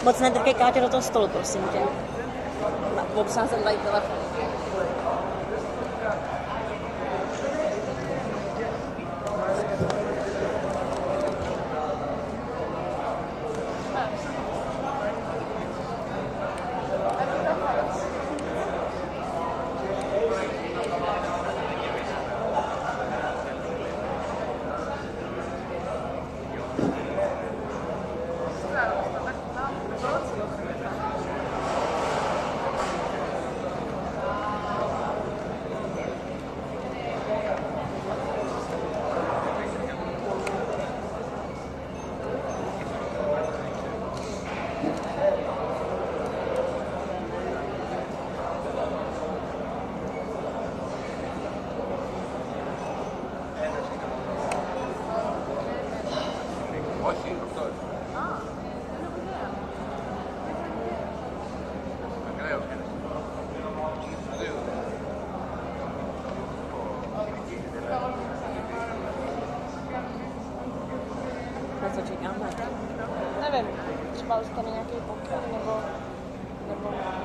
Moc nedrkej, Káťo, do toho stolu, prosím tě. Obsah jsem tady telefon. Na co čekáme? Nevím, třeba dostane nějaký pokyn,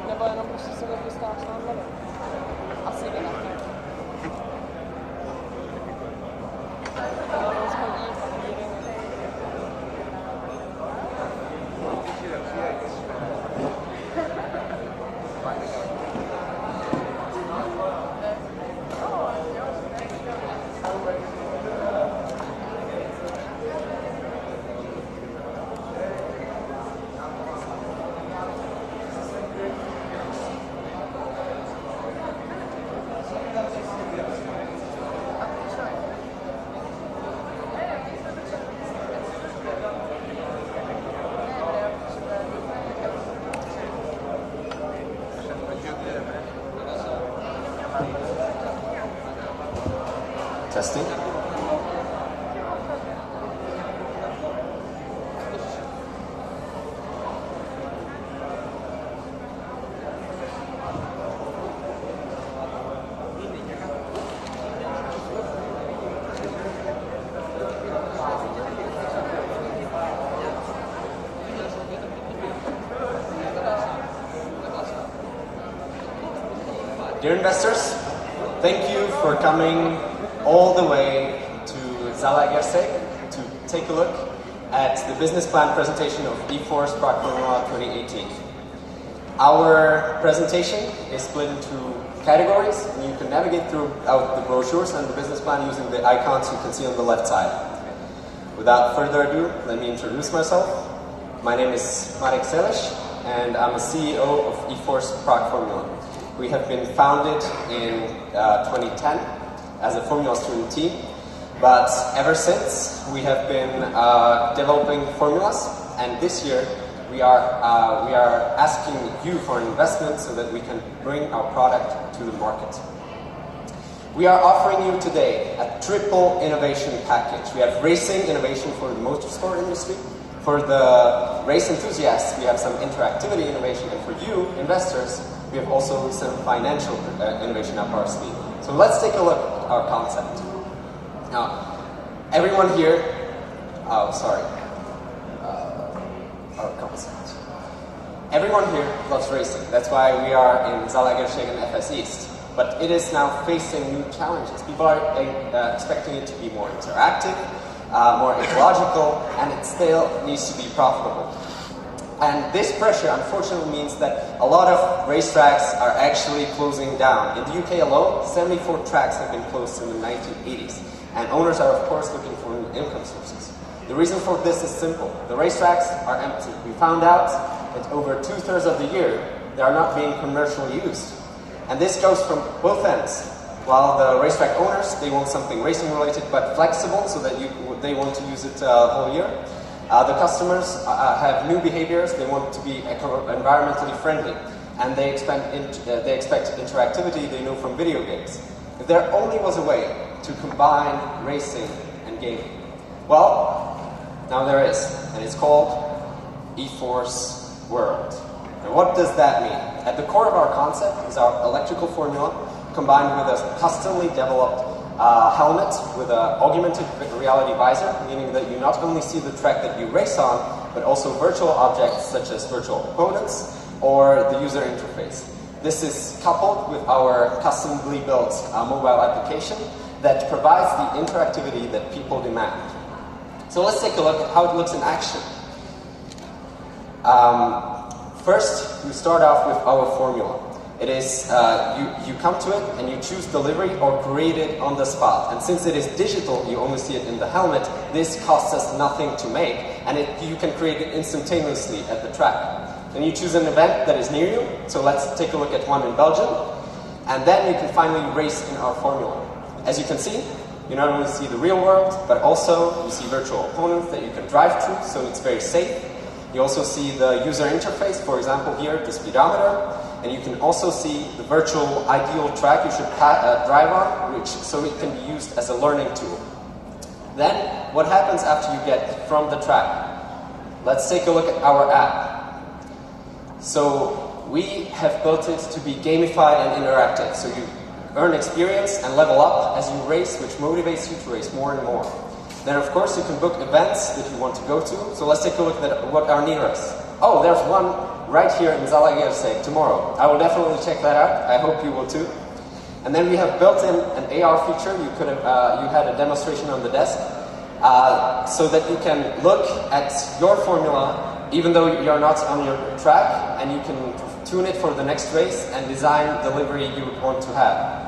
nebo jenom prostě se vypustá sám, nevím. Asi jde na to. Rozhodí papíry. Testing. Dear investors, thank you for coming all the way to Zalaegerszeg to take a look at the business plan presentation of eForce Prague Formula 2018. Our presentation is split into categories, and you can navigate throughout the brochures and the business plan using the icons you can see on the left side. Without further ado, let me introduce myself. My name is Zalaegerszeg, and I'm a CEO of eForce Prague Formula. We have been founded in 2010 as a Formula student team, but ever since we have been developing formulas, and this year we are asking you for an investment so that we can bring our product to the market. We are offering you today a triple innovation package. We have racing innovation for the motorsport industry. For the race enthusiasts, we have some interactivity innovation, and for you, investors, we have also some financial innovation up our sleeve. So let's take a look at our concept. Now, everyone here, our concept. Everyone here loves racing. That's why we are in Zalaegerszeg and FS East. But it is now facing new challenges. People are expecting it to be more interactive, more ecological, and it still needs to be profitable. And this pressure, unfortunately, means that a lot of racetracks are actually closing down. In the UK alone, 74 tracks have been closed since the 1980s. And owners are, of course, looking for new income sources. The reason for this is simple. The racetracks are empty. We found out that over 2/3 of the year, they are not being commercially used. And this goes from both ends. While the racetrack owners, they want something racing related but flexible so that they want to use it whole year. The customers have new behaviors. They want to be environmentally friendly, and they expect interactivity they know from video games. If there only was a way to combine racing and gaming, well, now there is, and it's called eForce World. And what does that mean? At the core of our concept is our electrical formula combined with a customly developed helmet with an augmented reality visor, meaning that you not only see the track that you race on, but also virtual objects such as virtual components or the user interface. This is coupled with our customly built mobile application that provides the interactivity that people demand. So let's take a look at how it looks in action. First, we start off with our formula. It is, you come to it and you choose delivery or create it on the spot. And since it is digital, you only see it in the helmet, this costs us nothing to make, and you can create it instantaneously at the track. Then you choose an event that is near you, so let's take a look at one in Belgium, and then you can finally race in our formula. As you can see, you not only see the real world, but also you see virtual opponents that you can drive through, so it's very safe. You also see the user interface, for example here, the speedometer, and you can also see the virtual ideal track you should drive on, so it can be used as a learning tool. Then, what happens after you get from the track? Let's take a look at our app. So, we have built it to be gamified and interactive, so you earn experience and level up as you race, which motivates you to race more and more. Then, of course, you can book events that you want to go to. So let's take a look at what are near us. Oh, there's one right here in Zalaegerszeg tomorrow. I will definitely check that out. I hope you will too. And then we have built in an AR feature. You could have, you had a demonstration on the desk, so that you can look at your formula, even though you're not on your track, and you can tune it for the next race and design delivery you would want to have.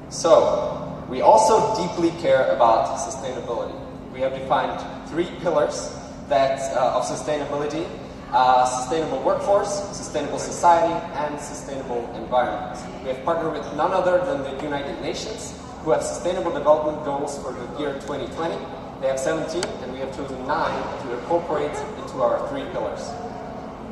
So, we also deeply care about sustainability. We have defined 3 pillars of sustainability: sustainable workforce, sustainable society, and sustainable environment. We have partnered with none other than the United Nations, who have sustainable development goals for the year 2020. They have 17, and we have chosen 9 to incorporate into our 3 pillars.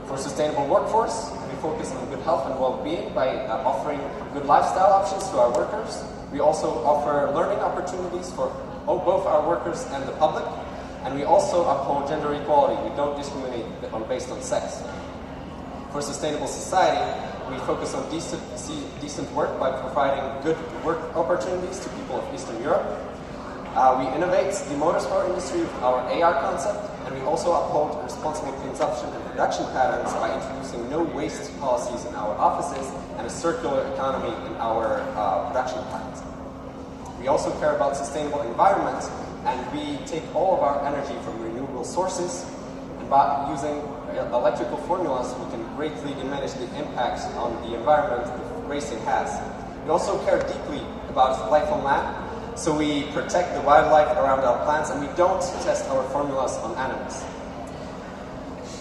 For sustainable workforce, we focus on good health and well-being by offering good lifestyle options to our workers. We also offer learning opportunities for both our workers and the public, and we also uphold gender equality. We don't discriminate based on sex. For sustainable society, we focus on decent work by providing good work opportunities to people of Eastern Europe. We innovate the motorsport industry with our AR concept, and we also uphold responsible consumption and production patterns by introducing no waste policies in our offices and a circular economy in our production plants. We also care about sustainable environment, and we take all of our energy from renewable sources, and by using electrical formulas, we can greatly diminish the impact on the environment that racing has. We also care deeply about life on land, so we protect the wildlife around our plants, and we don't test our formulas on animals.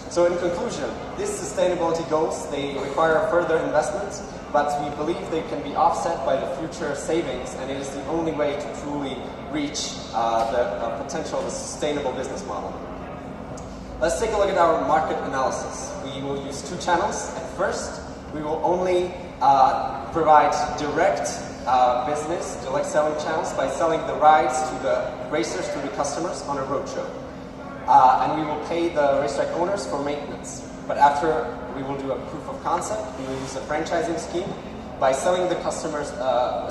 So in conclusion, these sustainability goals, they require further investment, but we believe they can be offset by the future savings, and it is the only way to truly reach the potential of a sustainable business model. Let's take a look at our market analysis. We will use 2 channels. At first, we will only provide direct business, direct selling channels by selling the rides to the racers, to the customers on a roadshow. And we will pay the racetrack owners for maintenance. But after, we will do a proof of concept. We will use a franchising scheme by selling the customers,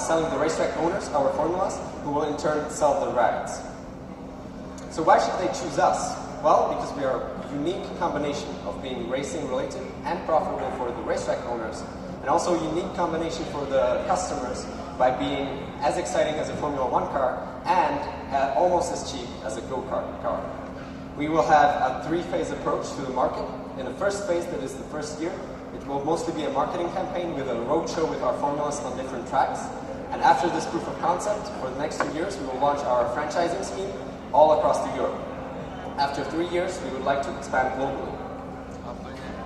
selling the racetrack owners our formulas, who will in turn sell the rides. So why should they choose us? Well, because we are a unique combination of being racing related and profitable for the racetrack owners, and also a unique combination for the customers by being as exciting as a Formula 1 car and almost as cheap as a go-kart car. We will have a 3-phase approach to the market. In the first phase, that is the first year, it will mostly be a marketing campaign with a roadshow with our formulas on different tracks. And after this proof of concept, for the next 2 years, we will launch our franchising scheme all across Europe. After 3 years, we would like to expand globally.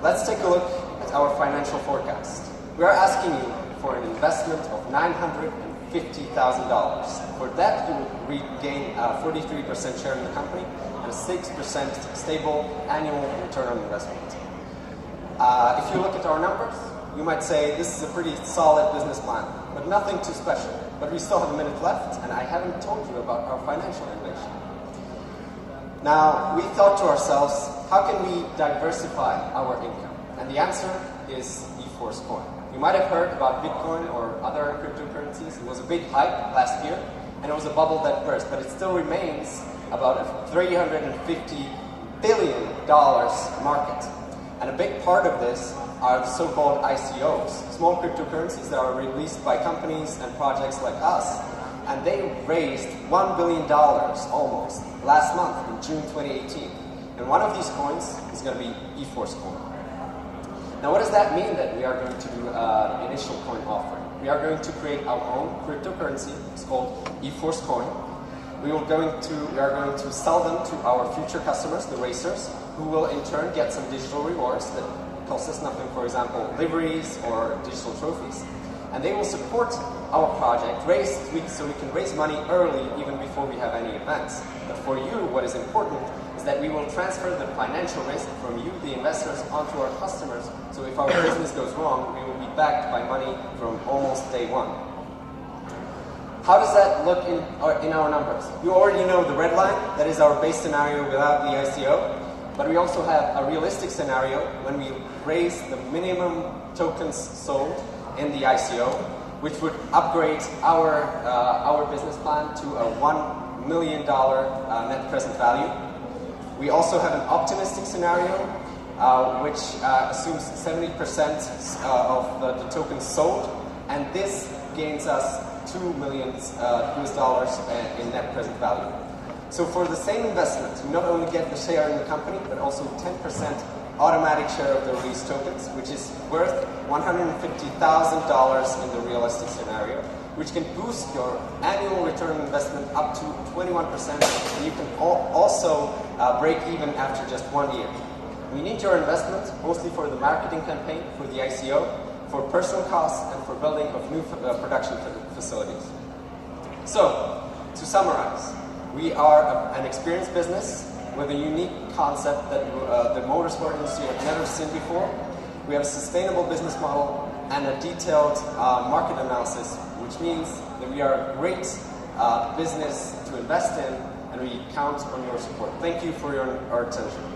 Let's take a look at our financial forecast. We are asking you for an investment of $950,000. For that, you will regain a 43% share in the company and a 6% stable annual return on investment. If you look at our numbers, you might say this is a pretty solid business plan, but nothing too special. But we still have a minute left, and I haven't told you about our financial innovation. Now, we thought to ourselves, how can we diversify our income? And the answer is eForce coin. You might have heard about Bitcoin or other cryptocurrencies. It was a big hype last year, and it was a bubble that burst, but it still remains about a $350 billion market. And a big part of this are the so-called ICOs, small cryptocurrencies that are released by companies and projects like us. And they raised $1 billion almost last month in June 2018. And one of these coins is going to be eForce coin. Now what does that mean that we are going to do an initial coin offering? We are going to create our own cryptocurrency. It's called eForce coin. We are going to sell them to our future customers, the racers, who will in turn get some digital rewards that cost us nothing, for example, liveries or digital trophies. And they will support our project, so we can raise money early, even before we have any events. But for you, what is important is that we will transfer the financial risk from you, the investors, onto our customers. So if our business goes wrong, we will be backed by money from almost day one. How does that look in our numbers? You already know the red line. That is our base scenario without the ICO. But we also have a realistic scenario when we raise the minimum tokens sold in the ICO, which would upgrade our business plan to a $1 million net present value. We also have an optimistic scenario, which assumes 70% of the tokens sold, and this gains us $2 million in net present value. So for the same investment, we not only get the share in the company, but also 10% automatic share of the released tokens, which is worth $150,000 in the realistic scenario, which can boost your annual return on investment up to 21%, and you can also break even after just 1 year. We need your investment mostly for the marketing campaign, for the ICO, for personal costs, and for building of new production facilities. So, to summarize, we are an experienced business with a unique concept that the motorsport industry has never seen before. We have a sustainable business model and a detailed market analysis, which means that we are a great business to invest in, and we count on your support. Thank you for your attention.